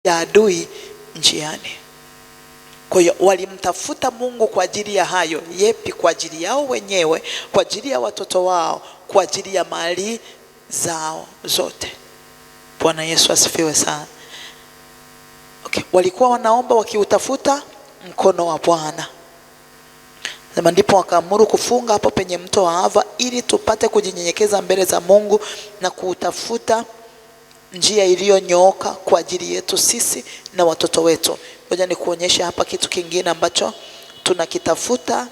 ya adui njiani. Kwa hiyo walimtafuta Mungu kwa ajili ya hayo. Yepi? Kwa ajili yao wenyewe, kwa ajili ya watoto wao, kwa ajili ya mali zao zote. Bwana Yesu asifiwe sana. Okay. Walikuwa wanaomba wakiutafuta mkono wa Bwana. Ndipo wakaamuru kufunga hapo penye mto wa Ahava ili tupate kujinyenyekeza mbele za Mungu na kuutafuta njia iliyonyooka kwa ajili yetu sisi na watoto wetu. Ngoja nikuonyeshe hapa kitu kingine ambacho tunakitafuta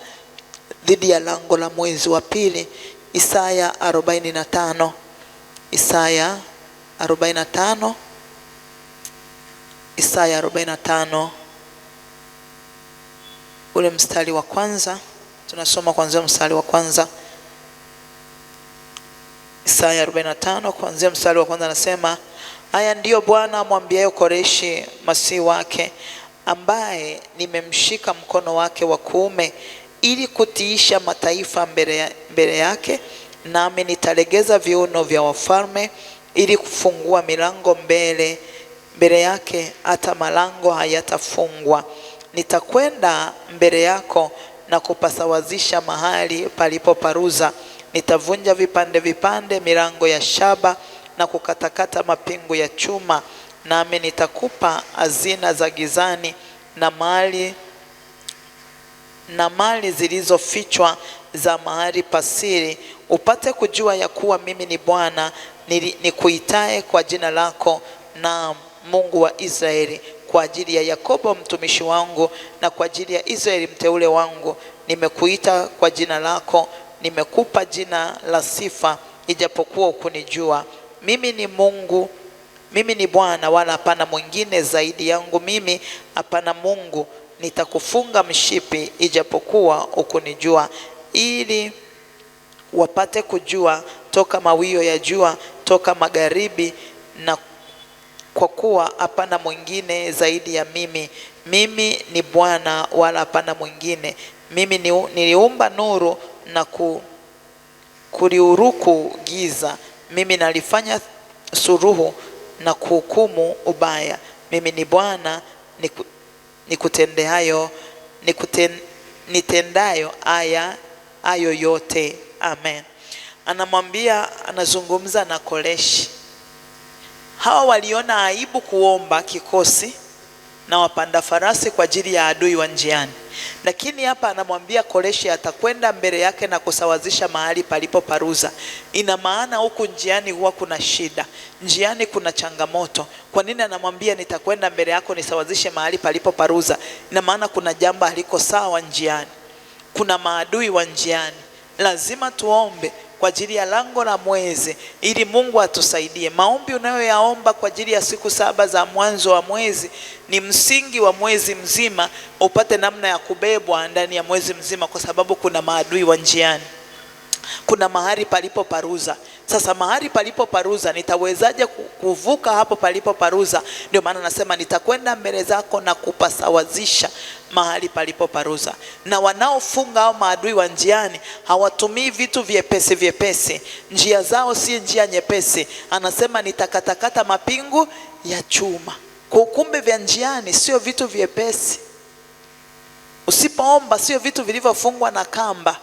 dhidi ya lango la mwezi wa pili. Isaya 45. Isaya 45. Isaya 45. Ule mstari wa kwanza. Tunasoma kuanzia mstari wa kwanza. Isaya 45 kuanzia mstari wa kwanza anasema, haya ndiyo Bwana amwambiaye Koreshi masihi wake, ambaye nimemshika mkono wake wa kuume ili kutiisha mataifa mbele yake, nami nitalegeza viuno vya wafalme ili kufungua milango mbele yake, hata malango hayatafungwa. Nitakwenda mbele yako na kupasawazisha mahali palipoparuza. Nitavunja vipande vipande milango ya shaba na kukatakata mapingu ya chuma. Nami nitakupa hazina za gizani na mali zilizofichwa za mahali pasiri, upate kujua ya kuwa mimi ni Bwana nikuitaye kwa jina lako, na Mungu wa Israeli. Kwa ajili ya Yakobo mtumishi wangu na kwa ajili ya Israeli mteule wangu, nimekuita kwa jina lako, nimekupa jina la sifa, ijapokuwa hukunijua. Mimi ni Mungu, mimi ni Bwana, wala hapana mwingine zaidi yangu mimi, hapana Mungu. Nitakufunga mshipi, ijapokuwa hukunijua, ili wapate kujua toka mawio ya jua, toka magharibi, na kwa kuwa hapana mwingine zaidi ya mimi. Mimi ni Bwana, wala hapana mwingine. Mimi niliumba nuru na kuliuruku giza. Mimi nalifanya suruhu na kuhukumu ubaya. Mimi ni Bwana nitendayo hayo yote. Amen. Anazungumza na Koreshi. Hawa waliona aibu kuomba kikosi na wapanda farasi kwa ajili ya adui wa njiani. Lakini hapa anamwambia Koreshi atakwenda mbele yake na kusawazisha mahali palipo paruza. Ina maana huku njiani huwa kuna shida. Njiani kuna changamoto. Kwa nini anamwambia nitakwenda mbele yako nisawazishe mahali palipo paruza? Ina maana kuna jambo haliko sawa njiani. Kuna maadui wa njiani. Lazima tuombe kwa ajili ya lango la mwezi ili Mungu atusaidie. Maombi unayoyaomba kwa ajili ya siku 7 za mwanzo wa mwezi ni msingi wa mwezi mzima, upate namna ya kubebwa ndani ya mwezi mzima, kwa sababu kuna maadui wa njiani. Kuna mahali palipo paruza. Sasa mahali palipo paruza, nitawezaje kuvuka hapo palipo paruza? Ndio maana nasema nitakwenda mbele zako na kupasawazisha mahali palipo paruza. Na wanaofunga hao maadui wa njiani hawatumii vitu vyepesi. Njia zao si njia nyepesi. Anasema nitakatakata mapingu ya chuma. Kwa kumbe vya njiani sio vitu vyepesi. Usipoomba sio vitu vilivyofungwa na kamba,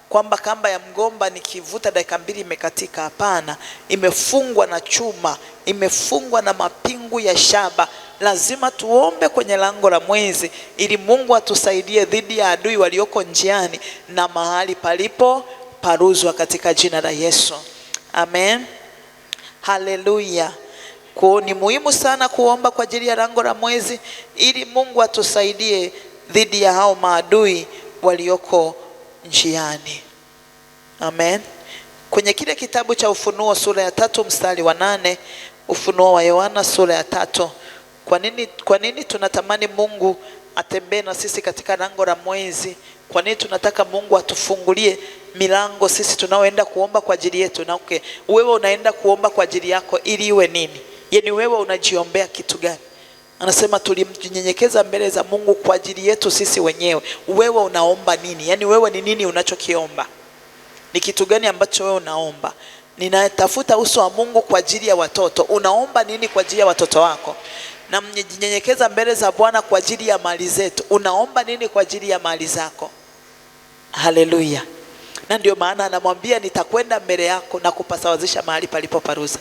kwamba kamba ya mgomba nikivuta dakika 2 imekatika. Hapana, imefungwa na chuma, imefungwa na mapingu ya shaba. Lazima tuombe kwenye lango la mwezi ili Mungu atusaidie dhidi ya adui walioko njiani na mahali palipo paruzwa, katika jina la Yesu. Amen. Haleluya. Kwa ni muhimu sana kuomba kwa ajili ya lango la mwezi ili Mungu atusaidie dhidi ya hao maadui walioko njiani. Amen. Kwenye kile kitabu cha Ufunuo sura ya 3 mstari wa 8, Ufunuo wa Yohana sura ya 3. Kwa nini tunatamani Mungu atembee na sisi katika lango la mwezi? Kwa nini tunataka Mungu atufungulie milango sisi tunaoenda kuomba kwa ajili yetu? Na wewe unaenda kuomba kwa ajili yako ili iwe nini? Yaani wewe unajiombea kitu gani? Anasema tulimnyenyekeza mbele za Mungu kwa ajili yetu sisi wenyewe. Wewe unaomba nini? Yaani wewe ni nini unachokiomba? Ni kitu gani ambacho wewe unaomba? Ninatafuta uso wa Mungu kwa ajili ya watoto. Unaomba nini kwa ajili ya watoto wako? na mnyenyekeza mbele za Bwana kwa ajili ya mali zetu. Unaomba nini kwa ajili ya mali zako? Haleluya. Na ndio maana anamwambia nitakwenda mbele yako na kupasawazisha mahali palipo paruza.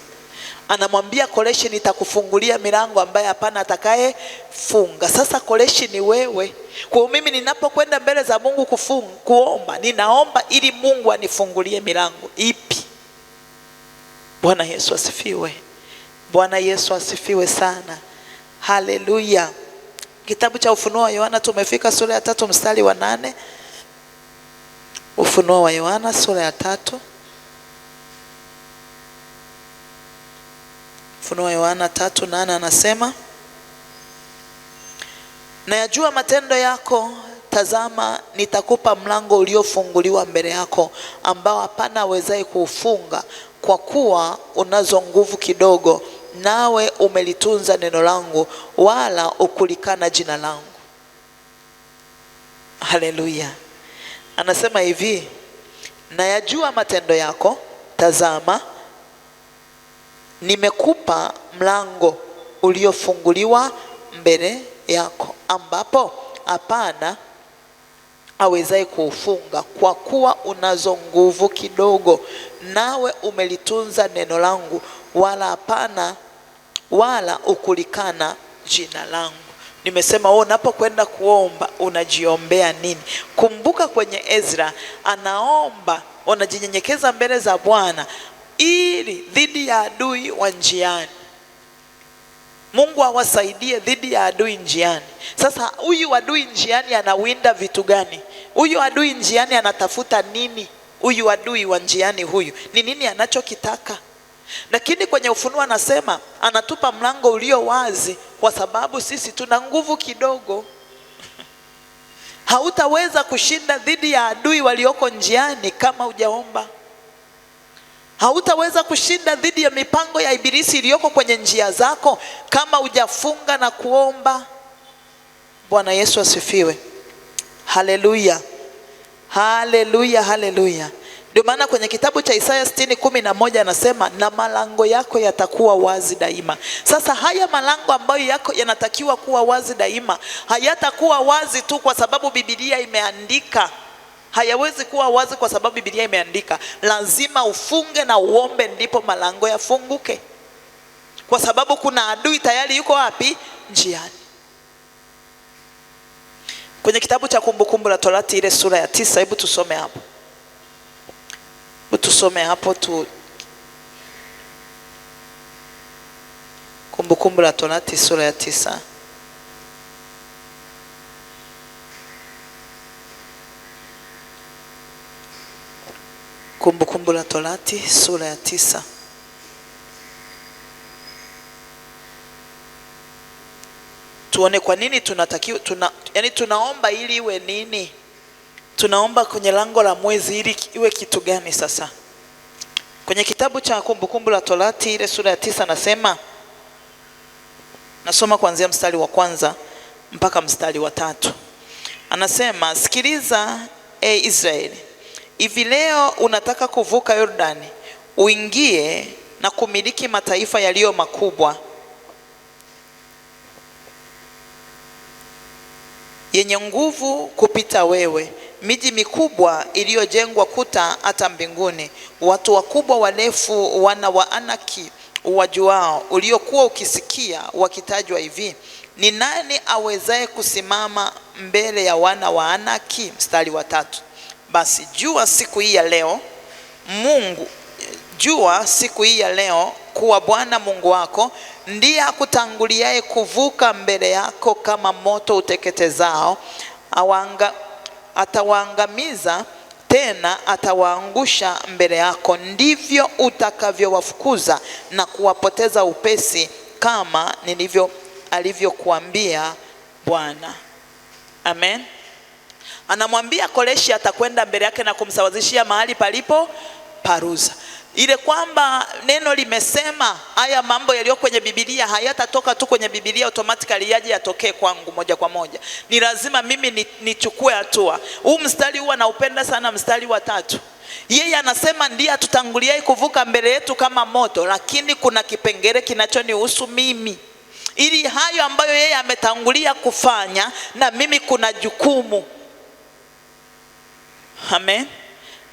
Anamwambia Koreshi nitakufungulia milango ambaye hapana atakaye funga. Sasa Koreshi ni wewe. Kwa mimi ninapokwenda mbele za Mungu kuomba, ninaomba ili Mungu anifungulie milango ipi? Bwana Yesu asifiwe. Bwana Yesu asifiwe sana. Haleluya. Kitabu cha Ufunuo wa Yohana tumefika sura ya 3 mstari wa 8. Ufunuo wa Yohana sura ya 3. Ufunuo wa Yohana 3:8 anasema, nayajua matendo yako, tazama nitakupa mlango uliofunguliwa mbele yako, ambao hapana awezaye kuufunga, kwa kuwa unazo nguvu kidogo, nawe umelitunza neno langu, wala ukulikana jina langu. Haleluya. Anasema hivi, nayajua matendo yako, tazama nimekupa mlango uliofunguliwa mbele yako, ambapo hapana awezaye kuufunga, kwa kuwa unazo nguvu kidogo, nawe umelitunza neno langu, wala ukulikana jina langu. Nimesema wewe unapokwenda kuomba unajiombea nini? Kumbuka kwenye Ezra anaomba, unajinyenyekeza mbele za Bwana ili dhidi ya adui wa njiani. Mungu awasaidie dhidi ya adui njiani. Sasa huyu adui njiani anawinda vitu gani? Huyu adui njiani anatafuta nini? Huyu adui wa njiani huyu ni nini anachokitaka? Lakini kwenye Ufunuo anasema anatupa mlango ulio wazi, kwa sababu sisi tuna nguvu kidogo. Hautaweza kushinda dhidi ya adui walioko njiani kama hujaomba. Hautaweza kushinda dhidi ya mipango ya ibilisi iliyoko kwenye njia zako kama hujafunga na kuomba. Bwana Yesu asifiwe. Haleluya. Haleluya, haleluya. Ndio maana kwenye kitabu cha Isaya 60:11 anasema, na malango yako yatakuwa wazi daima. Sasa haya malango ambayo yako yanatakiwa kuwa wazi daima, hayatakuwa wazi tu kwa sababu Biblia imeandika. Hayawezi kuwa wazi kwa sababu Biblia imeandika. Lazima ufunge na uombe ndipo malango yafunguke. Kwa sababu kuna adui tayari yuko wapi? Njiani. Kwenye kitabu cha Kumbukumbu la Torati ile sura ya 9, hebu tusome hapo. Tusome hapo tu. Kumbukumbu la Torati sura ya 9. Kumbukumbu la Torati sura ya 9. Tuone kwa nini tunatakiwa tunaomba ili iwe nini? Tunaomba kwenye lango la mwezi ili iwe kitu gani sasa? Kwenye kitabu cha Kumbukumbu la Torati ile sura ya 9 nasema, nasoma kuanzia mstari wa 1 mpaka mstari wa 3. Anasema, sikiliza Israeli, hivi leo unataka kuvuka Yordani uingie na kumiliki mataifa yaliyo makubwa yenye nguvu kupita wewe, miji mikubwa iliyojengwa kuta hata mbinguni, watu wakubwa warefu, wana wa Anaki wajuao, uliokuwa ukisikia wakitajwa hivi, ni nani awezaye kusimama mbele ya wana wa Anaki? Mstari wa 3. Basi jua siku hii ya leo kuwa Bwana Mungu wako ndiye akutanguliaye kuvuka mbele yako kama moto uteketezao. Atawaangamiza, tena atawaangusha mbele yako. Ndivyo utakavyowafukuza na kuwapoteza upesi, kama alivyokuambia Bwana. Amen. Anamwambia Koreshi atakwenda mbele yake na kumsawazishia mahali palipo paruza. Ile kwamba neno limesema haya mambo yaliyo kwenye Biblia hayatatoka tu kwenye Biblia automatically yaje yatokee kwangu moja kwa moja. Ni lazima mimi nichukue hatua. Huu mstari huwa naupenda sana, mstari wa 3. Yeye anasema ndiye atutanguliaye kuvuka mbele yetu kama moto, lakini kuna kipengele kinachonihusu mimi. ili hayo ambayo yeye ametangulia kufanya na mimi kuna jukumu. Amen.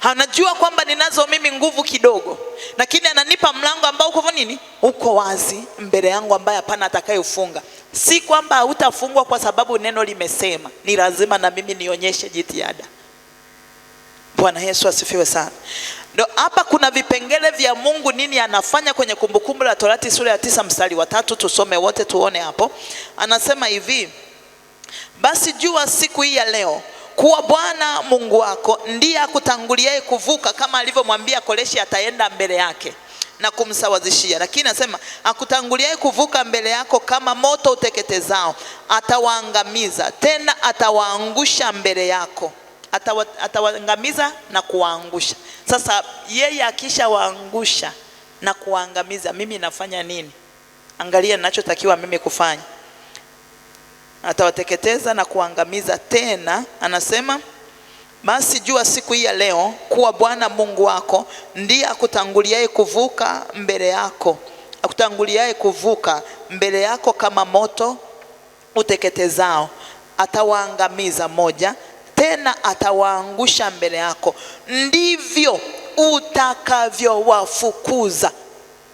Anajua kwamba ninazo mimi nguvu kidogo, lakini ananipa mlango ambao uko nini? Uko wazi mbele yangu, ambaye hapana atakayeufunga. Si kwamba hautafungwa kwa sababu neno limesema, ni lazima na mimi nionyeshe jitihada. Bwana Yesu asifiwe sana. Ndio hapa kuna vipengele vya Mungu nini anafanya kwenye Kumbukumbu la Torati sura ya 9 mstari wa 3. Tusome wote tuone hapo. Anasema hivi: basi jua siku hii ya leo kuwa Bwana Mungu wako ndiye akutanguliaye kuvuka, kama alivyomwambia Koreshi ataenda mbele yake na kumsawazishia. Lakini anasema akutanguliaye kuvuka mbele yako kama moto uteketezao, atawaangamiza tena atawaangusha mbele yako. Atawaangamiza na kuwaangusha. Sasa yeye akisha waangusha na kuwaangamiza, mimi nafanya nini? Angalia ninachotakiwa mimi kufanya. Atawateketeza na kuangamiza tena. Anasema basi jua siku hii ya leo kuwa Bwana Mungu wako ndiye akutanguliaye kuvuka mbele yako, akutanguliaye kuvuka mbele yako kama moto uteketezao, atawaangamiza moja, tena atawaangusha mbele yako. Ndivyo utakavyowafukuza.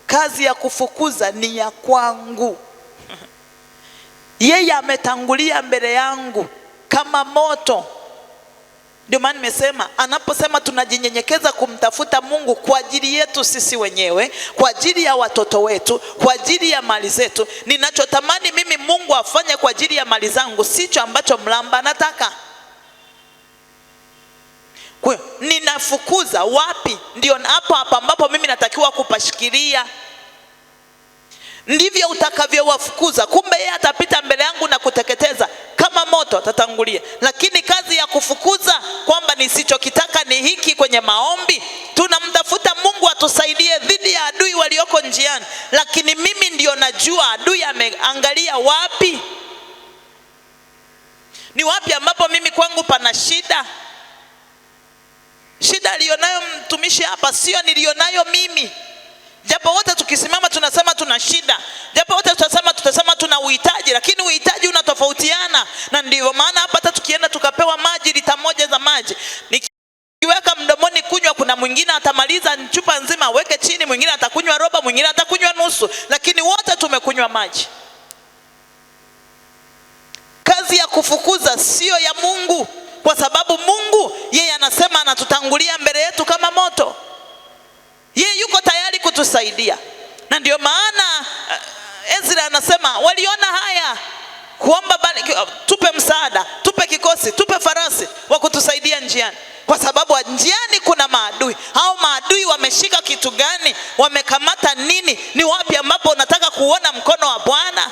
Kazi ya kufukuza ni ya kwangu. Yeye ametangulia mbele yangu kama moto. Ndio maana nimesema, anaposema tunajinyenyekeza kumtafuta Mungu kwa ajili yetu sisi wenyewe, kwa ajili ya watoto wetu, kwa ajili ya mali zetu. Ninachotamani mimi Mungu afanye kwa ajili ya mali zangu sicho ambacho mlamba anataka. Kwa ninafukuza wapi? Ndio hapo ambapo mimi natakiwa kupashikilia. Ndivyo utakavyowafukuza. Kumbe yeye atapita mbele yangu na kuteketeza kama moto, atatangulia. Lakini kazi ya kufukuza kwamba nisichokitaka ni hiki, kwenye maombi tunamtafuta Mungu atusaidie dhidi ya adui walioko njiani. Lakini mimi ndio najua adui ameangalia wapi. Ni wapi ambapo mimi kwangu pana shida. Shida alionayo mtumishi hapa sio nilionayo mimi. Japo wote tukisimama tunasema tuna shida, japo wote tutasema tuna uhitaji, lakini uhitaji unatofautiana. Na ndivyo maana hapa hata tukienda tukapewa maji, lita moja za maji, nikiweka mdomoni kunywa, kuna mwingine atamaliza chupa nzima weke chini, mwingine atakunywa robo, mwingine atakunywa nusu, lakini wote tumekunywa maji. Kazi ya kufukuza sio ya Mungu, kwa sababu Mungu yeye anasema anatutangulia mbele yetu kama moto. Yeye yuko tayari kutusaidia. Na ndio maana Ezra anasema waliona haya kuomba, tupe msaada, tupe kikosi, tupe farasi wa kutusaidia njiani, kwa sababu njiani kuna maadui. Hao maadui wameshika kitu gani? Wamekamata nini? Ni wapi ambapo unataka kuona mkono wa Bwana?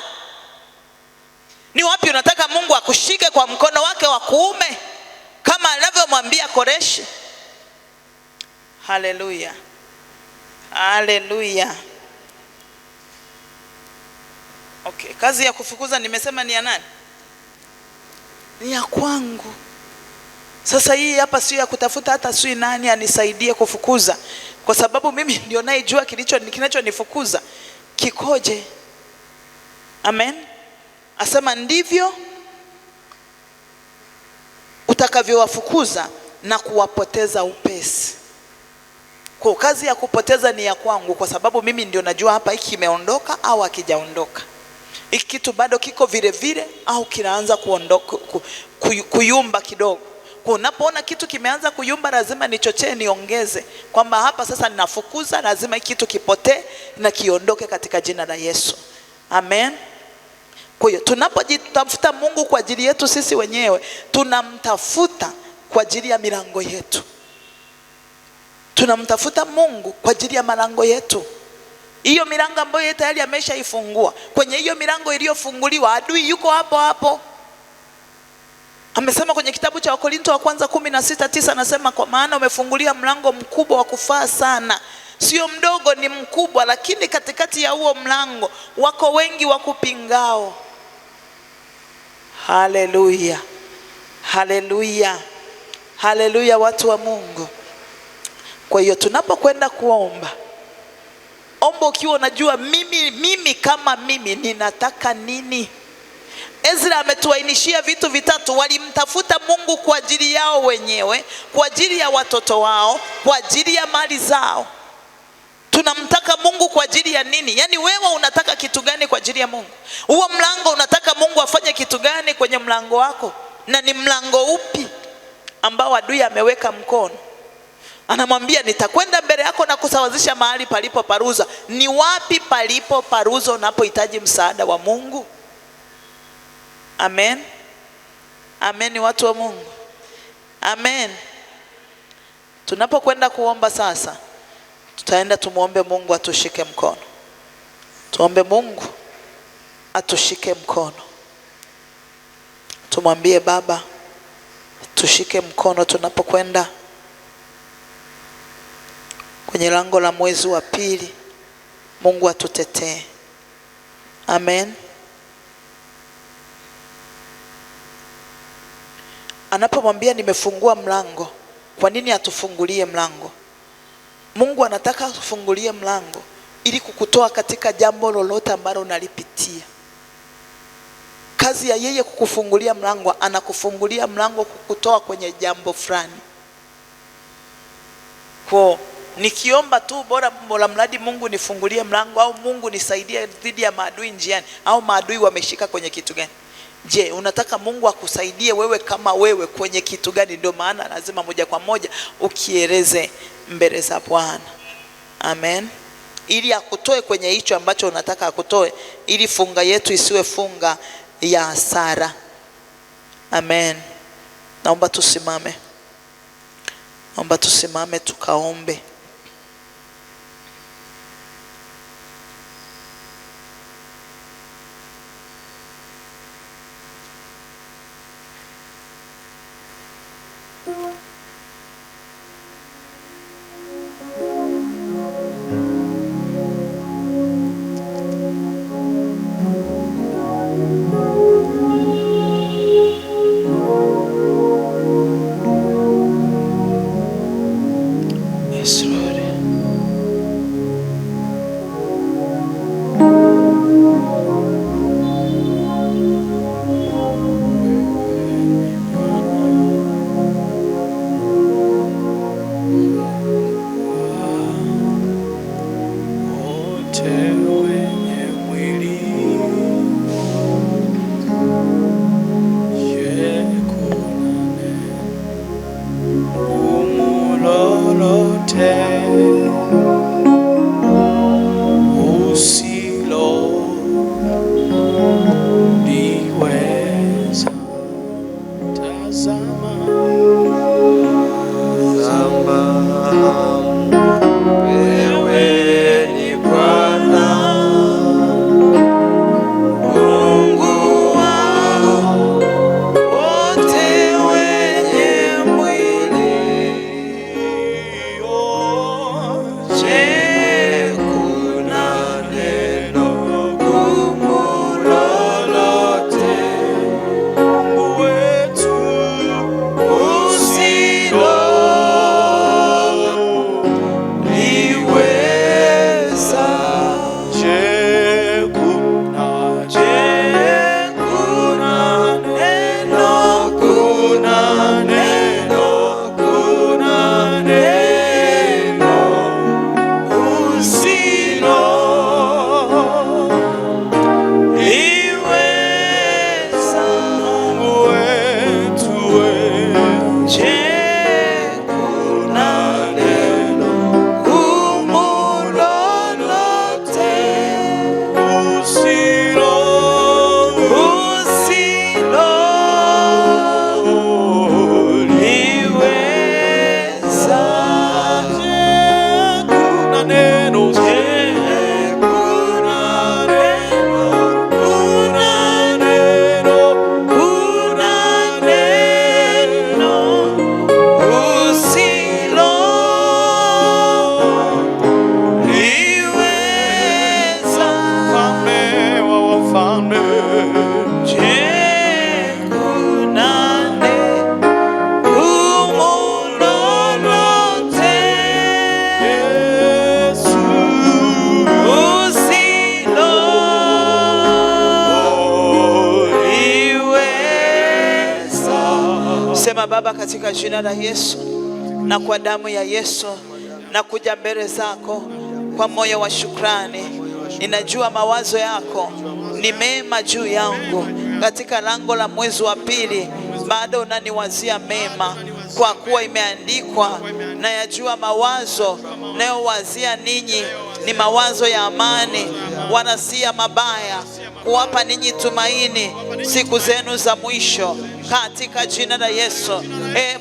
Ni wapi unataka Mungu akushike kwa mkono wake wa kuume kama anavyomwambia Koreshi? Haleluya. Haleluya. Okay, kazi ya kufukuza nimesema ni ya nani? Ni ya kwangu. Sasa hii hapa sio ya kutafuta hata sio nani anisaidie kufukuza, kwa sababu mimi ndio naijua kinachonifukuza kikoje. Amen. Asema ndivyo utakavyowafukuza na kuwapoteza upesi. Kwa kazi ya kupoteza ni ya kwangu, kwa sababu mimi ndio najua hapa hiki kimeondoka au hakijaondoka. Hiki kitu bado kiko vile vile au kinaanza kuondoka, kuyumba kidogo. Kwa unapoona kitu kimeanza kuyumba, lazima nichochee, niongeze kwamba hapa sasa ninafukuza, lazima hiki kitu kipotee na kiondoke katika jina la Yesu. Amen. Kwa hiyo tunapojitafuta Mungu kwa ajili yetu sisi wenyewe, tunamtafuta kwa ajili ya milango yetu. Tunamtafuta Mungu kwa ajili ya malango yetu. Hiyo milango ambayo yeye tayari ameshaifungua. Kwenye hiyo milango iliyofunguliwa, adui yuko hapo hapo. Amesema kwenye kitabu cha Wakorintho wa kwanza 16:9, anasema kwa maana umefungulia mlango mkubwa wa kufaa sana. Sio mdogo, ni mkubwa, lakini katikati ya huo mlango wako wengi wakupingao. Haleluya. Haleluya. Haleluya, watu wa Mungu. Kwa hiyo tunapokwenda kuomba, Omba ukiwa unajua mimi kama mimi ninataka nini. Ezra ametuainishia vitu vitatu. Walimtafuta Mungu kwa ajili yao wenyewe, kwa ajili ya watoto wao, kwa ajili ya mali zao. Tunamtaka Mungu kwa ajili ya nini? Yaani wewe unataka kitu gani kwa ajili ya Mungu? Huo mlango unataka Mungu afanye kitu gani kwenye mlango wako? Na ni mlango upi ambao adui ameweka mkono? Anamwambia nitakwenda mbele yako na kusawazisha mahali palipo paruza. Ni wapi palipo paruza unapohitaji msaada wa Mungu? Amen. Amen, watu wa Mungu. Amen. Tunapokwenda kuomba sasa, tutaenda tumuombe Mungu atushike mkono. Tuombe Mungu atushike mkono. Tumwambie Baba tushike mkono tunapokwenda kwenye lango la mwezi wa pili. Mungu atutetee. Amen. Anapomwambia nimefungua mlango, kwa nini atufungulie mlango? Mungu anataka atufungulie mlango ili kukutoa katika jambo lolote ambalo unalipitia. Kazi ya yeye kukufungulia mlango, anakufungulia mlango kukutoa kwenye jambo fulani. Kwa nikiomba tu bora mradi Mungu nifungulie mlango, au Mungu nisaidie dhidi ya maadui njiani, au maadui wameshika kwenye kitu gani? Je, unataka Mungu akusaidie wewe kama wewe kwenye kitu gani? Ndio maana lazima moja kwa moja ukieleze mbele za Bwana. Amen. Ili akutoe kwenye hicho ambacho unataka akutoe, ili funga yetu isiwe funga ya hasara. Amen. Naomba tusimame. Naomba tusimame tukaombe. Sema Baba, katika jina la Yesu na kwa damu ya Yesu, na kuja mbele zako kwa moyo wa shukrani. Ninajua mawazo yako ni mema juu yangu. Katika lango la mwezi wa pili bado unaniwazia mema, kwa kuwa imeandikwa, na yajua mawazo nayowazia ninyi ni mawazo ya amani, wala si ya mabaya, kuwapa ninyi tumaini siku zenu za mwisho, katika jina la Yesu.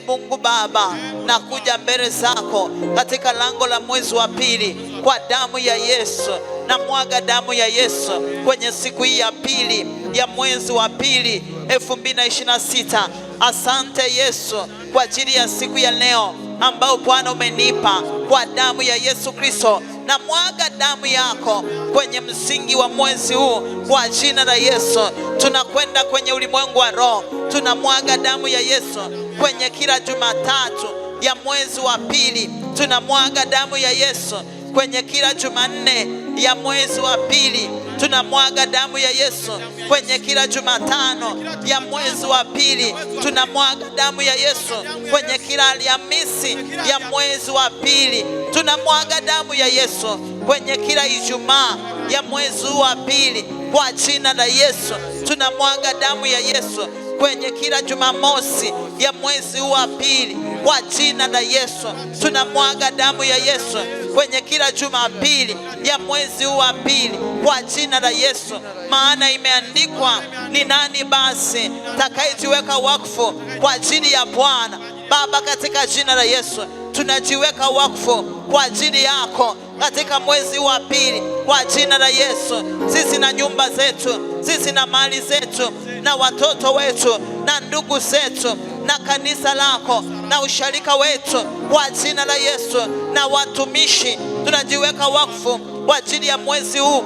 Mungu Baba, nakuja mbele zako katika lango la mwezi wa pili kwa damu ya Yesu. Na mwaga damu ya Yesu kwenye siku hii ya pili ya mwezi wa pili 2026. Asante Yesu kwa ajili ya siku ya leo ambao Bwana umenipa. Kwa damu ya Yesu Kristo na mwaga damu yako kwenye msingi wa mwezi huu kwa jina la Yesu. Tunakwenda kwenye ulimwengu wa roho, tunamwaga damu ya Yesu kwenye kila Jumatatu ya mwezi wa pili. Tunamwaga damu ya Yesu kwenye kila Jumanne ya mwezi wa pili. Tunamwaga damu ya Yesu kwenye kila Jumatano ya mwezi wa pili. Tunamwaga damu ya Yesu kwenye kila Alhamisi ya mwezi wa pili. Tunamwaga damu ya Yesu kwenye kila Ijumaa ya mwezi wa pili kwa jina la Yesu. Tunamwaga damu ya Yesu kwenye kila Jumamosi ya mwezi wa pili kwa jina la Yesu. Tunamwaga damu ya Yesu kwenye kila Jumapili ya mwezi wa pili kwa jina la Yesu. Maana imeandikwa, ni nani basi takayejiweka wakfu kwa ajili ya Bwana? Baba, katika jina la Yesu tunajiweka wakfu kwa ajili yako katika mwezi wa pili kwa jina la Yesu. Sisi na nyumba zetu, sisi na mali zetu, na watoto wetu, na ndugu zetu, na kanisa lako, na usharika wetu kwa jina la Yesu, na watumishi tunajiweka wakfu kwa ajili ya mwezi huu.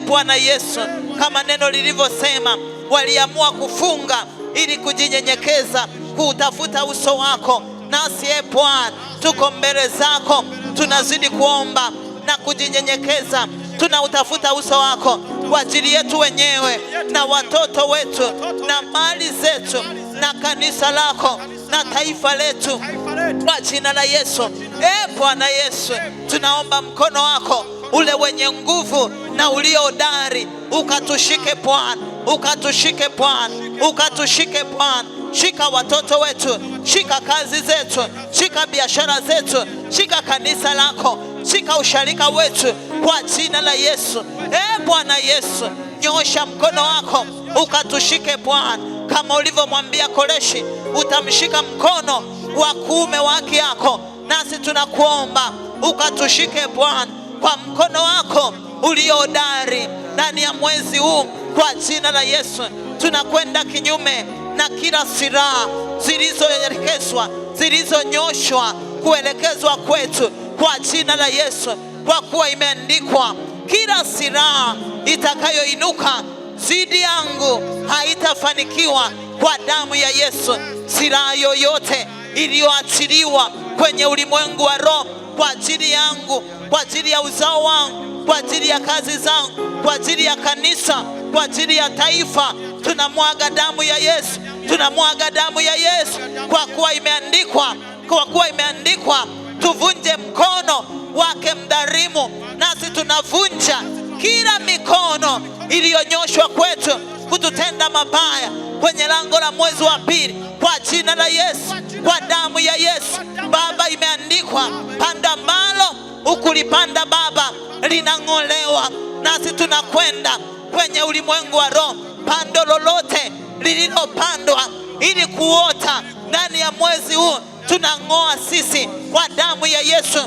Bwana Yesu, kama neno lilivyosema, waliamua kufunga ili kujinyenyekeza, kuutafuta uso wako. Nasi Bwana tuko mbele zako, tunazidi kuomba na kujinyenyekeza. Tunautafuta uso wako kwa ajili yetu wenyewe na watoto wetu na mali zetu na kanisa lako na taifa letu kwa jina la Yesu. Bwana Yesu, tunaomba mkono wako ule wenye nguvu na ulio hodari ukatushike Bwana, ukatushike Bwana, ukatushike Bwana. Shika watoto wetu, shika kazi zetu, shika biashara zetu, shika kanisa lako, shika usharika wetu kwa jina la Yesu. Bwana Yesu, nyosha mkono wako ukatushike Bwana, kama ulivyomwambia Koreshi utamshika mkono wa kuume wa haki yako. Nasi tunakuomba ukatushike Bwana kwa mkono wako ulio hodari ndani ya mwezi huu kwa jina la Yesu. Tunakwenda kinyume na kila silaha zilizoelekezwa, zilizonyoshwa kuelekezwa kwetu kwa jina la Yesu, kwa kuwa imeandikwa, kila silaha itakayoinuka dhidi yangu haitafanikiwa kwa damu ya Yesu. Silaha yoyote iliyoachiliwa kwenye ulimwengu wa roho kwa ajili yangu, kwa ajili ya uzao wangu, kwa ajili ya kazi zangu, kwa ajili ya kanisa, kwa ajili ya taifa, tunamwaga damu ya Yesu. Tunamwaga damu ya Yesu kwa kuwa imeandikwa, kwa kuwa imeandikwa tuvunje mkono wake mdhalimu. Nasi tunavunja kila mikono iliyonyoshwa kwetu kututenda mabaya kwenye lango la mwezi wa pili kwa jina la Yesu, kwa damu ya Yesu. Baba, imeandikwa, panda ambalo ukulipanda Baba linang'olewa. Nasi tunakwenda kwenye ulimwengu wa roho, pando lolote lililopandwa ili kuota ndani ya mwezi huu tunang'oa sisi kwa damu ya Yesu,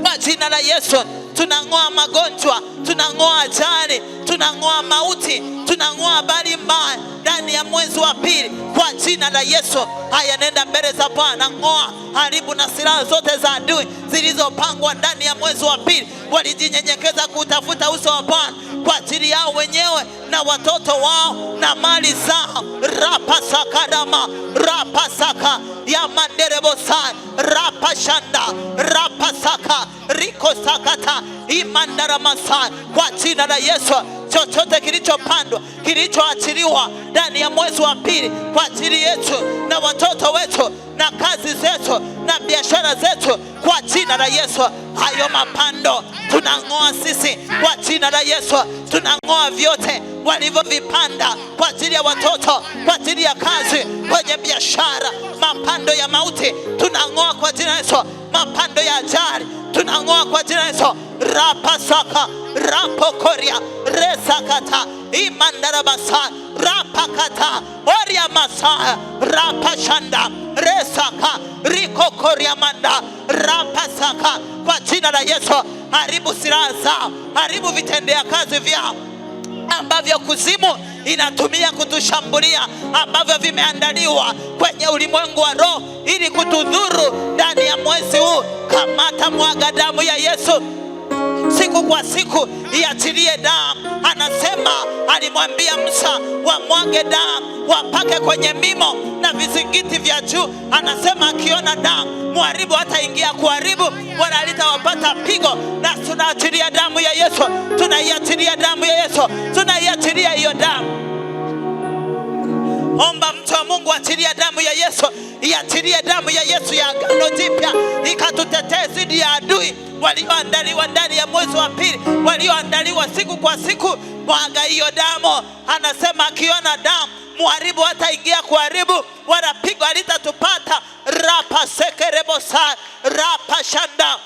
kwa jina la Yesu. Tunang'oa magonjwa, tunang'oa ajali, tunang'oa mauti, tunang'oa habari mbaya ndani ya mwezi wa pili kwa jina la Yesu. Haya, nenda mbele za Bwana, ng'oa, haribu na silaha zote za adui zilizopangwa ndani ya mwezi wa pili. Walijinyenyekeza kutafuta uso wa Bwana kwa ajili yao wenyewe na watoto wao na mali zao. Rapasakarama, rapasaka ya manderebosai, rapashanda, rapasaka, rikosakata, imandaramasai. Kwa jina la Yesu chochote kilichopandwa, kilichoachiliwa ndani ya mwezi wa pili kwa ajili yetu na watoto wetu na kazi zetu na biashara zetu, kwa jina la Yesu, hayo mapando tunang'oa sisi kwa jina la Yesu. Tunang'oa vyote walivyovipanda kwa ajili ya watoto, kwa ajili ya kazi, kwenye biashara. Mapando ya mauti tunang'oa kwa jina la Yesu. Mapando ya ajali tunang'oa kwa jina la Yesu. Rapasaka rapokoria resakata imandarabasa rapakata oria masa rapashanda resaka rikokoria manda rapasaka kwa jina la Yesu. Haribu silaha zao, haribu vitendea kazi vyao ambavyo kuzimu inatumia kutushambulia, ambavyo vimeandaliwa kwenye ulimwengu wa roho ili kutudhuru ndani ya mwezi huu. Kamata, mwaga damu ya Yesu siku kwa siku, iachilie damu. Anasema, alimwambia Musa wamwage damu, wapake kwenye mimo na vizingiti vya juu. Anasema akiona damu, mharibu hataingia kuharibu wala halitawapata pigo. Na tunaachilia damu ya Yesu, tunaiachilia damu ya Yesu, tunaiachilia hiyo damu. Omba mtu wa Mungu, achilia damu ya Yesu, iachilie damu ya Yesu ya Agano Jipya, ikatutetee dhidi ya adui walioandaliwa ndani ya mwezi wa pili, walioandaliwa siku kwa siku. Mwaga hiyo damu. Anasema akiona damu, mharibu hataingia kuharibu wala pigo halitatupata. Rapa sekerebosa rapa shanda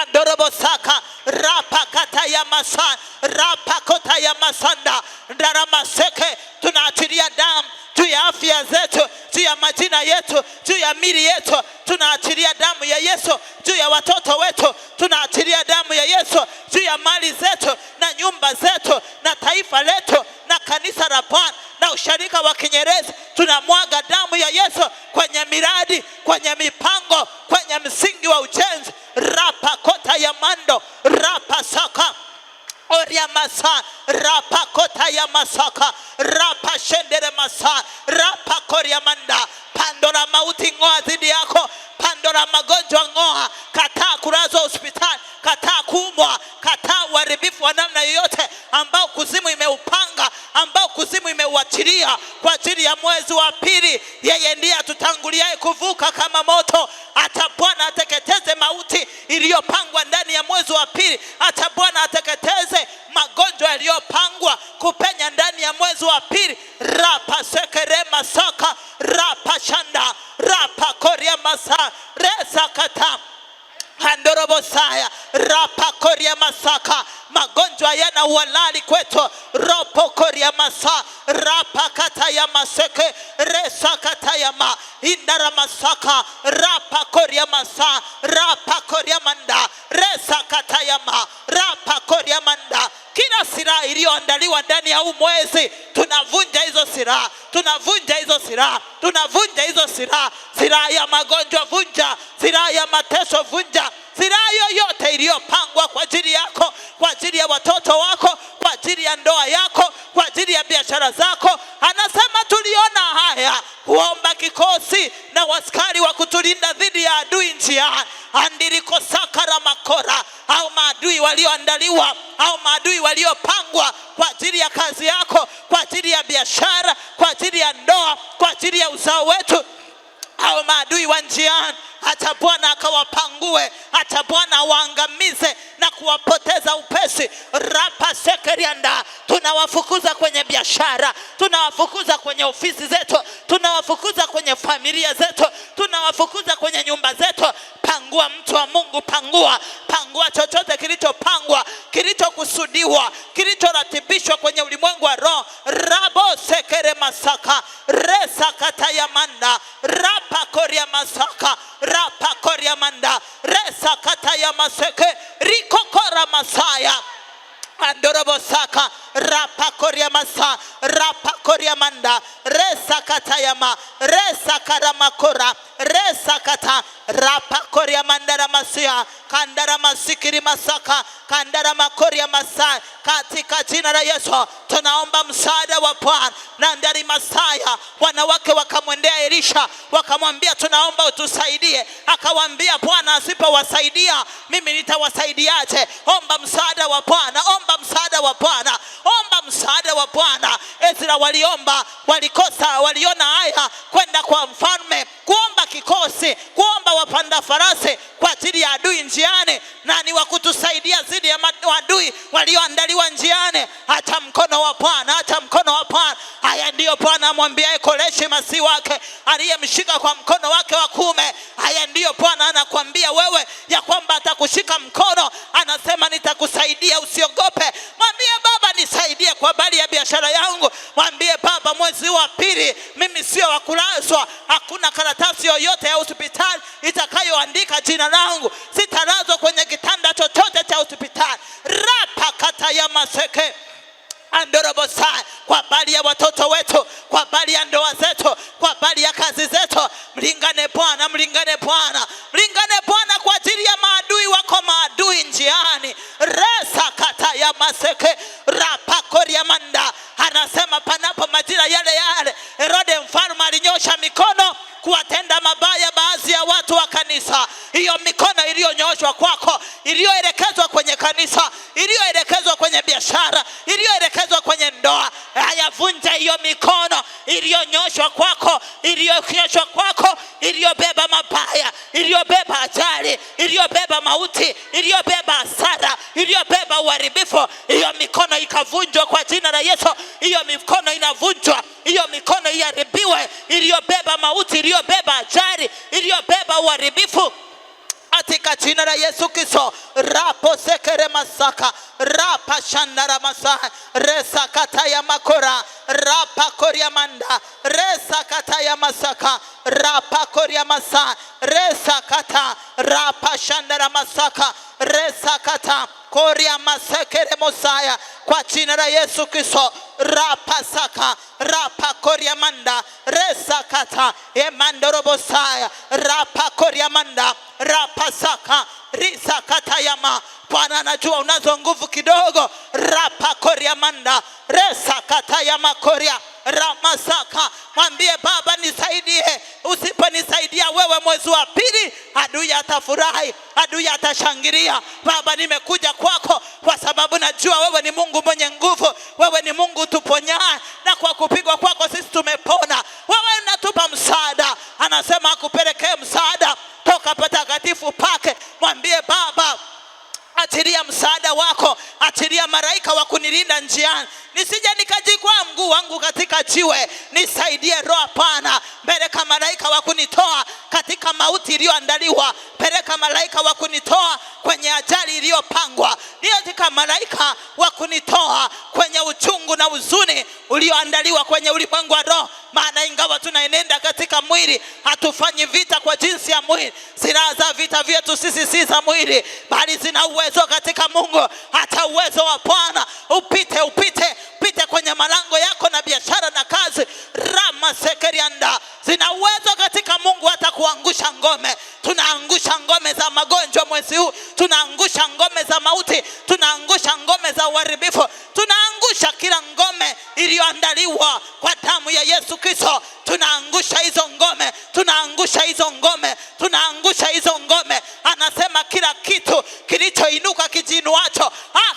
andorobosaka rapa kata ya masa rapa kota ya masanda ndaramaseke. Tunaachilia damu juu ya afya zetu, juu ya majina yetu, juu ya mili yetu. Tunaachilia damu ya Yesu juu ya watoto wetu. Tunaachilia damu ya Yesu juu ya mali zetu na nyumba zetu na taifa letu na kanisa la Bwana na usharika wa Kinyerezi. Tunamwaga damu ya Yesu kwenye miradi, kwenye mipango, kwenye msingi wa ujenzi. Rapa kota ya mando rapa saka oria masa rapa kota ya masaka rapa shendere masa rapa koria manda. Pando la mauti ng'oa dhidi yako, pando la magonjwa ng'oa. Kataa kulazwa hospitali, kataa kuumwa, kataa uharibifu wa namna yoyote ambao kuzimu imeupanga, ambao kuzimu imeuachilia kwa ajili ya mwezi wa pili. Yeye ndiye atutanguliaye kuvuka kama moto. Hata Bwana ateketeze mauti iliyopangwa ndani ya mwezi wa pili. Hata Bwana ateketeze magonjwa yaliyopangwa kupenya ndani ya mwezi wa pili. Rapa sekere masaka rapa shanda rapa koria masa resa kata handorobosaya rapa koria masaka. Magonjwa yana uhalali kwetu. Ropo koria masa rapa kata ya maseke resa kata ya ma indara masaka rapa koria masa rapa koria manda resa kata ya ma rapa koria manda. Kila silaha iliyoandaliwa ndani ya huu mwezi, tunavunja hizo silaha, tunavunja hizo silaha, tunavunja hizo silaha. Silaha ya magonjwa vunja, silaha ya mateso vunja, silaha yoyote iliyopangwa kwa ajili yako, kwa ajili ya watoto wako, kwa ajili ya ndoa yako, kwa ajili ya biashara zako. Anasema tuliona haya kuomba kikosi na waskari wa kutulinda dhidi ya adui njiani. Andiriko sakara makora, au maadui walioandaliwa, au maadui waliopangwa kwa ajili ya kazi yako, kwa ajili ya biashara, kwa ajili ya ndoa, kwa ajili ya uzao wetu, au maadui wa njiani. Hata Bwana akawapangue, hata Bwana waangamize na kuwapoteza upesi. Rapa sekerianda. Tunawafukuza kwenye biashara, tunawafukuza kwenye ofisi zetu, tunawafukuza kwenye familia zetu, tunawafukuza kwenye nyumba zetu. Pangua mtu wa Mungu, pangua, pangua chochote kilichopangwa, kilichokusudiwa, kilichoratibishwa kwenye ulimwengu wa roho. Rabo sekere masaka resa kata ya manda rapa koria masaka rapa koria manda resa kata ya maseke rikokora masaya andorobosaka rapa koria masa rapa koria manda resa kata yama resa karamakora resa kata rapa koria manda ramasa. masia kandara masikiri masaka kandara makori ya masai. Katika jina la Yesu tunaomba msaada wa Bwana. Na ndani Masaya wanawake wakamwendea Elisha wakamwambia tunaomba utusaidie. Akawaambia Bwana asipowasaidia mimi nitawasaidiaje? Omba msaada wa Bwana, omba msaada wa Bwana, omba msaada wa Bwana. Ezra waliomba, walikosa, waliona haya kwenda kwa mfalme kuomba kikosi, kuomba wapanda farasi kwa ajili ya adui njiani. Nani wa kutusaidia zidi ya adui walioandaliwa njiani? Hata mkono wa Bwana, hata mkono wa Bwana. Haya ndiyo Bwana amwambia Koreshi masihi wake aliyemshika kwa mkono wake wa kuume. Haya ndiyo Bwana anakuambia wewe ya kwamba atakushika mkono. Anasema nitakusaidia, usiogope. Mwambie Baba nisaidie kwa habari ya biashara yangu. Mwambie Baba mwezi wa pili mimi sio wa kulazwa. Hakuna karatasi yoyote ya hospitali itakayoandika jina langu. Sitalazwa kwenye kitanda chochote cha hospitali. Rapa kata ya maseke andorobosai. Kwa habari ya watoto wetu, kwa habari ya ndoa zetu, kwa habari ya kazi zetu, mlingane Bwana, mlingane Bwana, mlingane Bwana kwa ajili ya maadui wako, maadui njiani. Resa kata ya maseke rapa koria manda. Anasema panapo majira yale yale Herode mfalme alinyosha mikono kuwatenda mabaya baadhi ya watu wa kanisa. Hiyo mikono iliyonyoshwa kwako, iliyoelekezwa kwenye kanisa, iliyoelekezwa kwenye biashara, iliyoelekezwa kwenye ndoa, hayavunja hiyo mikono iliyonyoshwa kwako, iliyonyoshwa kwako, iliyobeba mabaya, iliyobeba ajali, iliyobeba mauti, iliyobeba hasara, iliyobeba uharibifu. Hiyo mikono ikavunjwa kwa jina la Yesu. Hiyo mikono inavunjwa, hiyo mikono iharibiwe, iliyobeba mauti, iliyobeba ajali, iliyobeba uharibifu katika jina la Yesu Kristo. Rapo sekere masaka rapa shandara masaka resa kata ya makora rapa koria manda resa kata ya masaka rapa koria masa resa kata rapa shandara masaka resa kata koria masekere mosaya kwa jina la Yesu Kristo. Rapa saka rapa koria manda resa kata emandorobosaya rapa koria manda rapa saka risa kata yama. Bwana anajua unazo nguvu kidogo. Rapa koria manda resa kata yama koria ramasaka. Mwambie Baba nisaidie. Usiponisaidia wewe mwezi wa pili adui atafurahi, adui atashangilia. Baba nimekuja kwako kwa sababu najua wewe ni Mungu mwenye nguvu, wewe ni Mungu tuponyaye, na kwa kupigwa kwako sisi tumepona. Wewe unatupa msaada. Anasema akupelekee msaada toka patakatifu pake. Mwambie Baba achilia msaada wako, achilia malaika wa kunilinda njiani, nisije nikajikwaa mguu wangu katika jiwe. Nisaidie Roho Bwana, peleka malaika wa kunitoa katika mauti iliyoandaliwa, peleka malaika wa kunitoa kwenye ajali iliyopangwa, peleka malaika wa kunitoa kwenye uchungu na huzuni ulioandaliwa kwenye ulimwengu wa roho. Maana ingawa tunaenenda katika mwili, hatufanyi vita kwa jinsi ya mwili. Silaha za vita vyetu sisi si za mwili, bali zina uwezo katika Mungu. Hata uwezo wa Bwana upite kwenye malango yako na biashara na kazi. Rama sekerianda zina uwezo katika Mungu hata kuangusha ngome. Tunaangusha ngome za magonjwa mwezi huu, tunaangusha ngome za mauti, tunaangusha ngome za uharibifu, tunaangusha kila ngome iliyoandaliwa kwa damu ya Yesu Kristo. Tunaangusha hizo ngome, tunaangusha hizo ngome, tunaangusha hizo ngome. Anasema kila kitu kilichoinuka kijinuacho,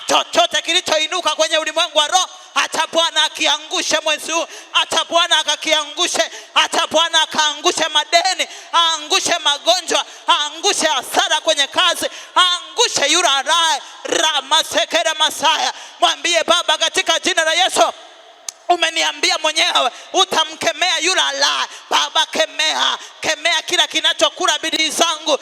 chochote kilichoinuka kwenye ulimwengu wa roho, hata Bwana akiangushe mwezi huu, hata Bwana akakiangushe, hata Bwana akaangushe madeni, aangushe magonjwa, aangushe hasara kwenye kazi, aangushe yule araye ramasekere masaya. Mwambie Baba katika jina la Yesu, umeniambia mwenyewe utamkemea yule alaye. Baba kemea kila kinachokula bidii zangu,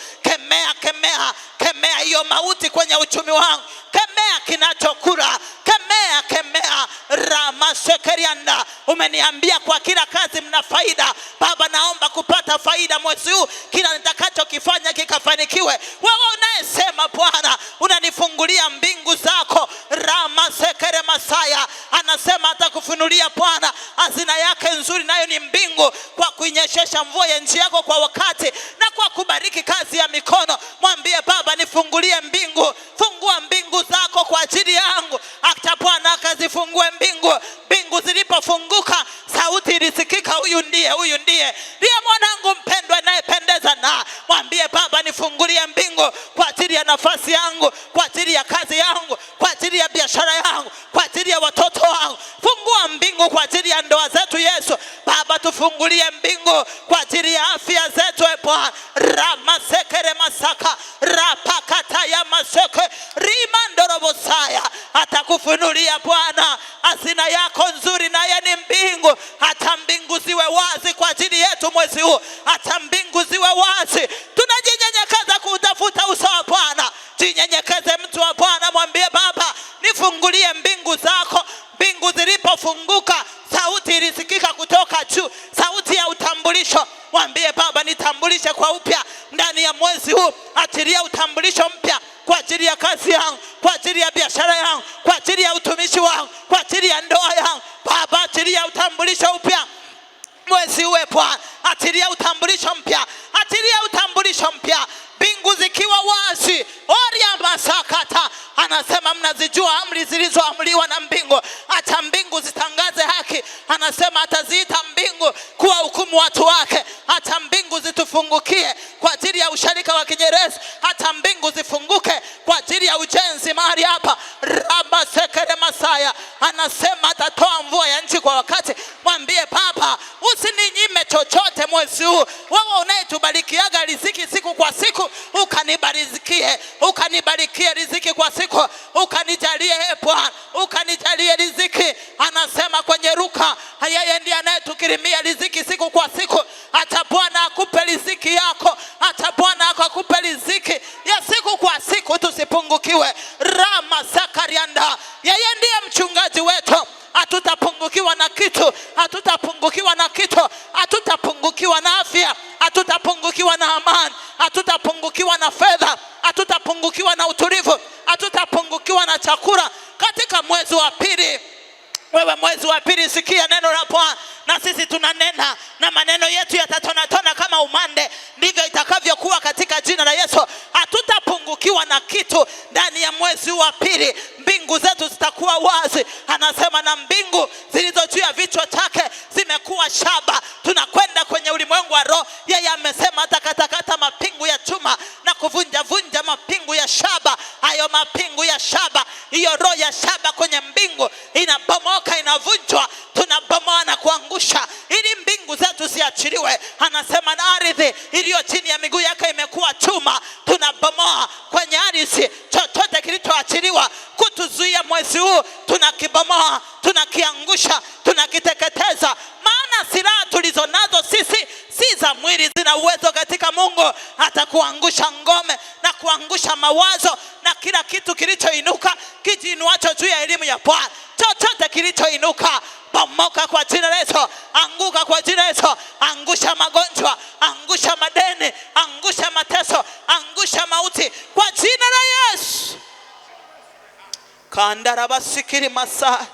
kemea hiyo mauti kwenye uchumi wangu, kemea kinachokula, kemea ramasekerianda. Umeniambia kwa kila kazi mna faida. Baba naomba kupata faida mwezi huu, kila nitakachokifanya kikafanikiwe. Wewe unayesema Bwana unanifungulia mbingu zako, ramasekere masaya. Anasema atakufunulia Bwana hazina yake nzuri, nayo ni mbingu, kwa kuinyeshesha mvua ya nchi yako kwa wakati na kwa kubariki kazi ya mikono. Mwambie Baba Baba nifungulie mbingu kwa ajili ya nafasi yangu, kwa ajili ya kazi yangu, kwa ajili ya biashara yangu, kwa ajili ya watoto wangu. Fungua mbingu kwa ajili ya ndoa zetu Yesu. Baba tufungulie mbingu kwa ajili ya afya zetu Bwana. Ramasekere masaka rapakata ya maseke rimandorobosaya. Atakufunulia Bwana hazina yako nzuri, naye ni mbingu. Hata mbingu ziwe wazi kwa ajili yetu mwezi huu. Hata mbingu ziwe wazi. Tunajinyenyekeza kutafuta uso wa Bwana. Jinyenyekeze mtu wa Bwana, mwambie Baba nifungulie mbingu zako. Mbingu zilipofunguka sauti ilisikika kutoka juu, sauti ya utambulisho. Mwambie Baba nitambulishe kwa upya ndani ya mwezi huu. Achilia utambulisho mpya kwa ajili ya kazi yangu, kwa ajili ya biashara yangu, kwa ajili ya utumishi wangu, kwa ajili ya ndoa yangu. Baba achilia utambulisho upya mwezi huu Bwana. Achilia utambulisho mpya, achilia utambulisho mpya. Mbingu zikiwa wazi, oria masakata. Anasema mnazijua amri zilizoamriwa na mbingu. Hata mbingu zitangaze haki. Anasema ataziita mbingu kuwa hukumu watu wake. Hata mbingu zitufungukie kwa ajili ya usharika wa Kinyerezi. Hata mbingu zifunguke kwa ajili ya ujenzi mahali hapa. Raba sekere masaya. Anasema atatoa mvua ya nchi kwa wakati. Mwambie Baba usininyime chochote mwezi huu. Wewe unayetubarikiaga riziki siku kwa siku, ukanibarikie, ukanibarikie riziki kwa siku, ukanijalie Bwana, ukanijalie riziki. Anasema kwenye Luka, yeye ndiye anayetukirimia riziki siku kwa siku. Hata Bwana akupe riziki yako, hata Bwana akupe riziki ya siku kwa siku, tusipungukiwe. Rama Zakarianda, yeye ndiye mchungaji wetu. Hatutapungukiwa na kitu, hatutapungukiwa na kitu, hatutapungukiwa na afya, hatutapungukiwa na amani, hatutapungukiwa na fedha, hatutapungukiwa na utulivu, hatutapungukiwa na chakula katika mwezi wa pili. Wewe mwezi wa pili sikia neno la Bwana, na sisi tunanena na maneno yetu yatatonatona kama umande. Ndivyo itakavyokuwa katika jina la Yesu. Hatutapungukiwa na kitu ndani ya mwezi wa pili. Mbingu zetu zitakuwa wazi. Anasema na mbingu zilizo juu ya vichwa chake zimekuwa shaba. Tunakwenda kwenye ulimwengu wa roho. Yeye amesema atakatakata mapingu ya chuma na kuvunja vunja mapingu ya shaba. Hayo mapingu ya shaba, hiyo roho ya shaba kwenye mbingu inabomoka, inavunjwa. Tunabomoa na kuangusha ili mbingu zetu ziachiliwe. Anasema na ardhi iliyo chini ya miguu yake imekuwa chuma. Tunabomoa kwenye ardhi chochote kilichoachiliwa kutuzuia mwezi huu. Tunakibomoa, tunakiangusha, tunakiteketeza. Maana silaha tulizonazo sisi si za mwili, zina uwezo katika Mungu hata kuangusha ngome na kuangusha mawazo na kila kitu kilichoinuka kijiinuacho juu ya elimu ya Bwana. Chochote kilichoinuka bomoka kwa jina la Yesu. Anguka kwa jina la Yesu. Angusha magonjwa, angusha madeni, angusha mateso, angusha mauti kwa jina la Yesu. Kandara basikiri masa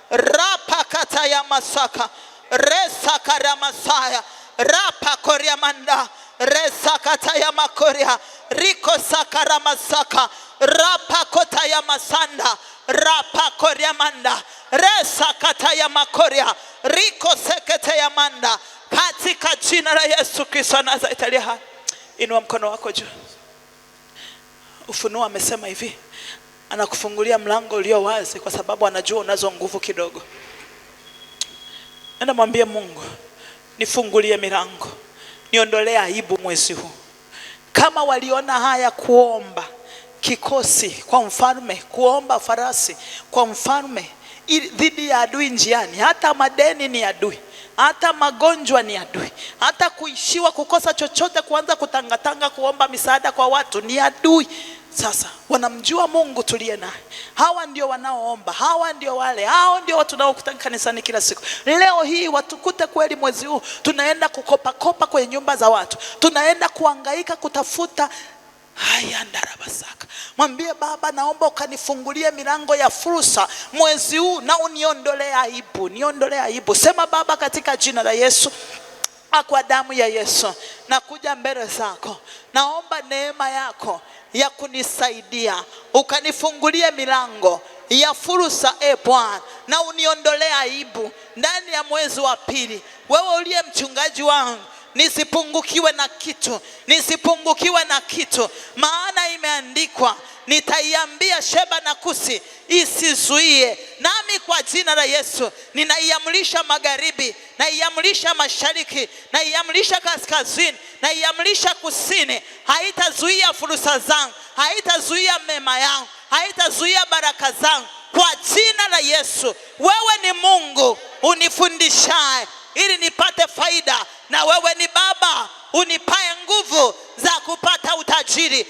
rapa kata ya masaka resa kara masaya rapa koria manda resa kata ya makoria riko sakara masaka rapa kota ya masanda rapa koria manda resa kata ya makoria riko sekete ya manda katika jina la Yesu Kristo Nazareti. Inua mkono wako juu. Ufunuo amesema hivi, anakufungulia mlango ulio wazi kwa sababu anajua unazo nguvu kidogo. Nenda mwambie Mungu, nifungulie milango, niondolee aibu mwezi huu. Kama waliona haya kuomba kikosi kwa mfalme, kuomba farasi kwa mfalme dhidi ya adui njiani, hata madeni ni adui, hata magonjwa ni adui, hata kuishiwa, kukosa chochote, kuanza kutangatanga kuomba misaada kwa watu ni adui. Sasa wanamjua Mungu tuliye naye. Hawa ndio wanaoomba, hawa ndio wale, hao ndio watu tunaokutana kanisani kila siku. Leo hii watukute kweli mwezi huu tunaenda kukopa kopa kwenye nyumba za watu, tunaenda kuhangaika kutafuta haya ndarabasaka. Mwambie Baba, naomba ukanifungulie milango ya fursa mwezi huu na uniondolee aibu, niondolee aibu. Sema Baba, katika jina la Yesu, kwa damu ya Yesu nakuja mbele zako, naomba neema yako ya kunisaidia, ukanifungulie milango ya fursa Bwana, na uniondolee aibu ndani ya mwezi wa pili. Wewe uliye mchungaji wangu, nisipungukiwe na kitu, nisipungukiwe na kitu. Maana imeandikwa, nitaiambia Sheba na Kusi isizuie. Nami kwa jina la Yesu ninaiamrisha magharibi, naiamrisha mashariki, naiamrisha kaskazini, naiamrisha kusini, haitazuia fursa zangu, haitazuia mema yangu, haitazuia baraka zangu kwa jina la Yesu. Wewe ni Mungu unifundishaye ili nipate faida, na wewe ni Baba unipae nguvu za kupata utajiri.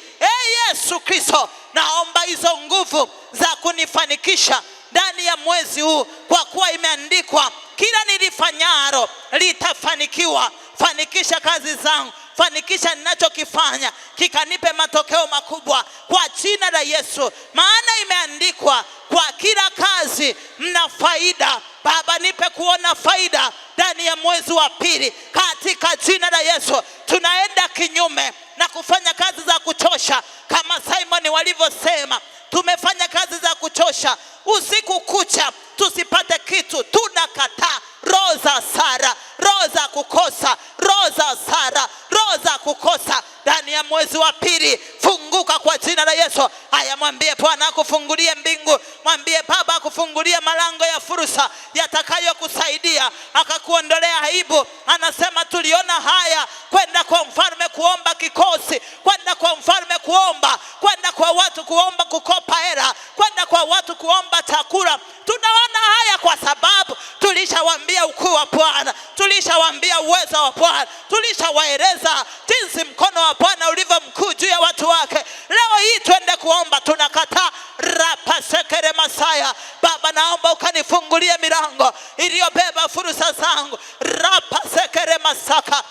Yesu Kristo, naomba hizo nguvu za kunifanikisha ndani ya mwezi huu, kwa kuwa imeandikwa, kila nilifanyalo litafanikiwa. Fanikisha kazi zangu, fanikisha ninachokifanya kikanipe matokeo makubwa kwa jina la Yesu. Maana imeandikwa, kwa kila kazi mna faida. Baba, nipe kuona faida ndani ya mwezi wa pili katika jina la Yesu. Tunaenda kinyume na kufanya kazi za kuchosha kama Simon walivyosema. Tumefanya kazi za kuchosha usiku kucha tusipate kitu. Tunakataa roho za hasara, roho za kukosa, roho za hasara, roho za kukosa ndani ya mwezi wa pili. Funguka kwa jina la Yesu. Haya, mwambie Bwana akufungulie mbingu, mwambie Baba akufungulie malango ya fursa yatakayokusaidia akakuondolea aibu. Anasema tuliona haya kwenda kwa mfalme kuomba kikosi, kwenda kwa mfalme kuomba, kwenda kwa watu kuomba kukopa hela, kwenda kwa watu kuomba chakula. Tunaona haya kwa sababu tulishawaambia ukuu wa Bwana, tulishawaambia uwezo wa Bwana, tulishawaeleza jinsi mkono wa Bwana ulivyo mkuu juu ya watu wake. Leo hii twende kuomba, tunakataa rapasekere masaya. Baba, naomba ukanifungulie milango iliyobeba fursa zangu. Rapasekere masaka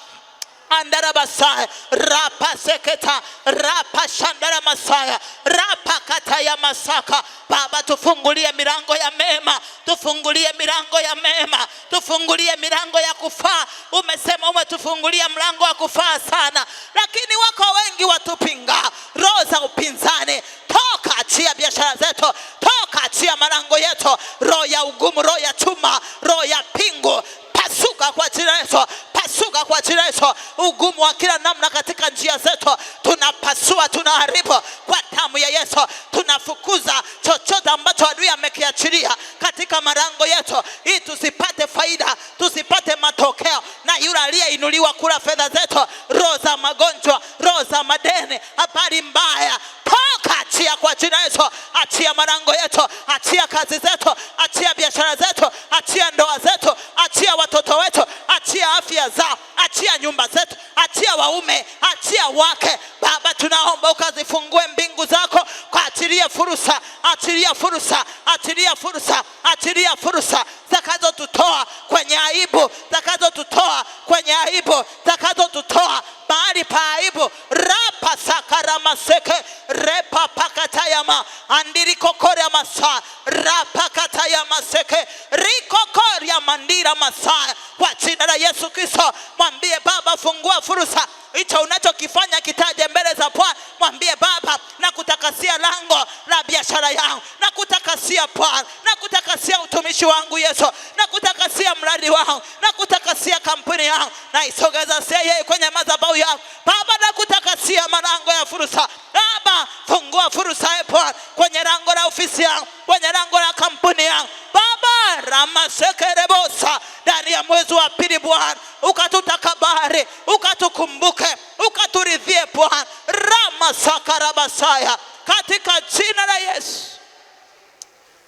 andara basaya, rapa seketa, rapa shandara masaya, rapa kata ya masaka. Baba, tufungulie milango ya mema, tufungulie milango ya mema, tufungulie milango ya kufaa. Umesema umetufungulia mlango wa kufaa sana, lakini wako wengi watupinga. Roho za upinzani, toka achia biashara zetu, toka achia malango yetu. Roho ya ugumu, roho ya chuma, roho ya pingu, pasuka kwa jina la Yesu, pasuka kwa jina la Yesu. Ugumu wa kila namna katika njia zetu tunapasua, tunaharibu kwa damu ya Yesu. Tunafukuza chochote ambacho adui amekiachilia katika malango yetu, ili tusipate faida, tusipate matokeo na yule aliyeinuliwa kula fedha zetu. Roho za magonjwa, roho za madeni, habari mbaya, toka achia kwa jina la Yesu. Achia malango yetu, achia kazi zetu, achia biashara zetu, achia ndoa zetu, achia watoto wetu, achia afya zao, achia nyumba zetu, achia waume, achia wake. Baba, tunaomba ukazifungue mbingu zako kwa achilia fursa, achilia fursa, achilia fursa, achilia fursa zakazotutoa kwenye aibu, zakazotutoa kwenye aibu, zakazotutoa mahali pa aibu. Rapa sakara maseke, repa pakatayama, andiriko korea masa, rapa katayama seke, riko korea mandira masa. Kwa jina la Yesu Kristo, mwambie Baba, fungua fursa. Hicho unachokifanya kitaje mbele za Bwana. Mwambie Baba, nakutakasia lango la biashara yangu, nakutakasia Bwana, nakutakasia utumishi wangu Yesu, nakutakasia mradi wangu, nakutakasia kampuni yangu, na isogeza yeye kwenye madhabahu yangu. Baba, nakutakasia malango ya fursa. Baba, fungua fursa Bwana kwenye lango la ofisi yangu, kwenye lango la kampuni yangu. Baba, ramasekerebosa ndani ya mwezi wa pili Bwana, ukatutakabari, ukatukumbuke, ukaturidhie Bwana. Ramasakarabasaya katika jina la Yesu.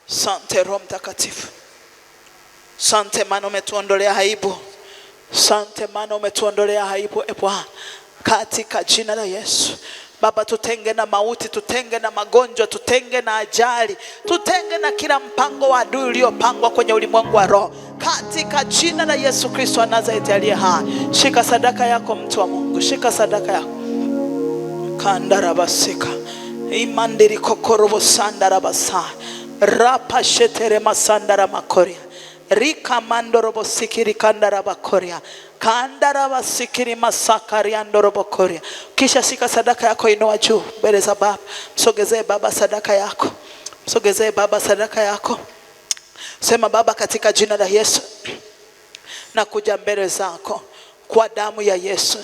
Sante Roho Mtakatifu. Sante maana umetuondolea aibu. Sante maana umetuondolea aibu Bwana, katika jina la Yesu. Baba, tutenge na mauti, tutenge na magonjwa, tutenge na ajali, tutenge na kila mpango wa adui uliopangwa kwenye ulimwengu wa roho, katika jina la Yesu Kristo wa Nazareti aliye hai. Shika sadaka yako mtu wa Mungu, shika sadaka yako. Kandarabasika imandiri kokorobo sandarabasa, rapa shetere masandara makoria, rika mandorobo sikiri kandarabakoria, kandaraba sikiri masakari andorobokoria. Kisha shika sadaka yako, inua juu mbele za Baba. Msogezee Baba sadaka yako, msogezee Baba sadaka yako. Sema, Baba, katika jina la Yesu nakuja mbele zako kwa damu ya Yesu.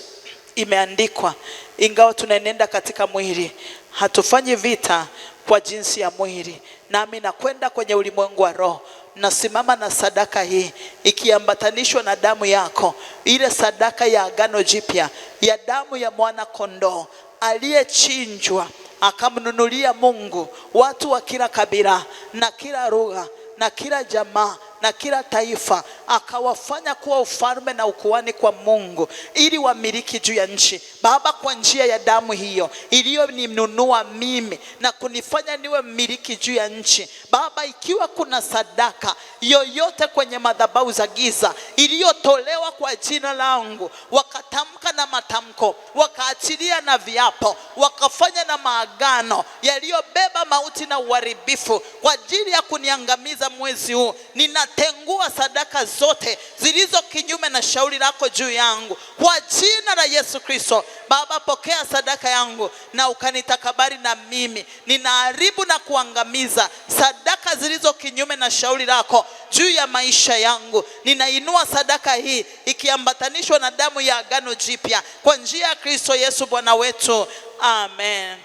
Imeandikwa, ingawa tunaenenda katika mwili, hatufanyi vita kwa jinsi ya mwili. Nami nakwenda kwenye ulimwengu wa roho, nasimama na sadaka hii ikiambatanishwa na damu yako, ile sadaka ya agano jipya ya damu ya mwana kondoo aliyechinjwa akamnunulia Mungu watu wa kila kabila na kila lugha na kila jamaa na kila taifa, akawafanya kuwa ufalme na ukuhani kwa Mungu, ili wamiliki juu ya nchi. Baba, kwa njia ya damu hiyo iliyoninunua mimi na kunifanya niwe mmiliki juu ya nchi, Baba, ikiwa kuna sadaka yoyote kwenye madhabahu za giza iliyotolewa kwa jina langu, wakatamka na matamko, wakaachilia na viapo, wakafanya na maagano yaliyobeba mauti na uharibifu kwa ajili ya kuniangamiza mwezi huu, ninatengua sadaka zote zilizo kinyume na shauri lako juu yangu kwa jina la Yesu Kristo. Baba, pokea sadaka yangu na ukanitakabari, na mimi ninaharibu na kuangamiza sadaka zilizo kinyume na shauri lako juu ya maisha yangu. Ninainua sadaka hii ikiambatanishwa na damu ya agano jipya kwa njia ya Kristo Yesu Bwana wetu. Amen.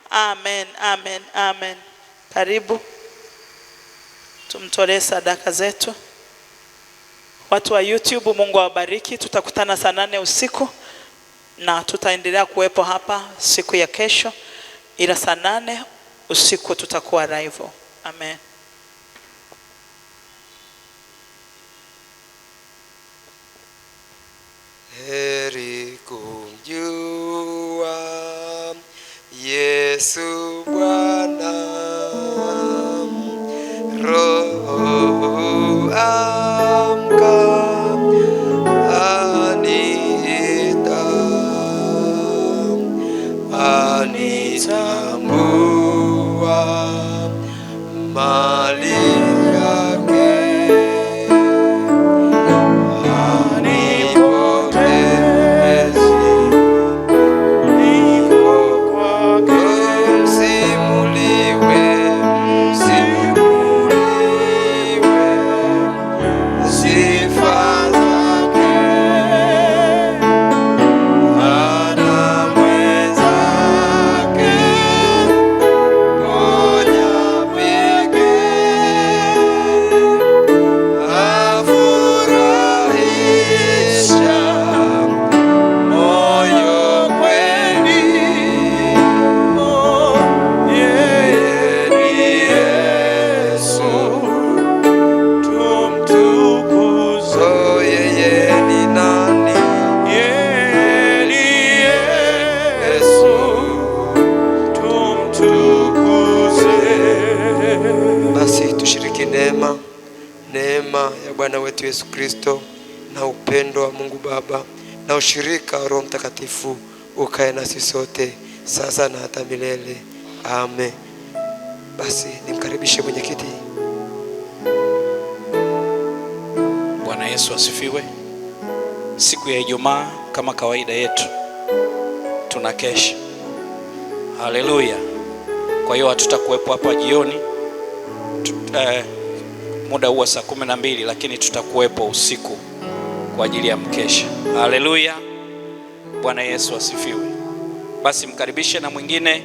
Amen. Amen. Amen. Karibu tumtolee sadaka zetu. Watu wa YouTube, Mungu awabariki. Tutakutana saa 8 usiku na tutaendelea kuwepo hapa siku ya kesho, ila saa 8 usiku tutakuwa live. Amen. Heri kumjua Yesu Bwana, Roho amka anita, anitambua mali yake, anipotezi niko kwake. Msimuliwe, msimuliwe sifa zake, ana mwenzake moja pekee, afurahisha moyo kweli. Yeye ni Yesu, tumtukuze. Yeye ni nani? Yeye ni Yesu, tumtukuze. Basi tushiriki neema ya Bwana wetu Yesu Kristo na upendo wa Mungu Baba na ushirika wa Roho Mtakatifu ukae nasi sote sasa na hata milele. Amen. Basi nimkaribishe mwenyekiti. Bwana Yesu asifiwe. Siku ya Ijumaa kama kawaida yetu tunakesha. Haleluya. Kwa hiyo hatutakuwepo hapa jioni muda huwa saa 12, lakini tutakuwepo usiku kwa ajili ya mkesha. Haleluya. Bwana Yesu asifiwe. Basi mkaribishe na mwingine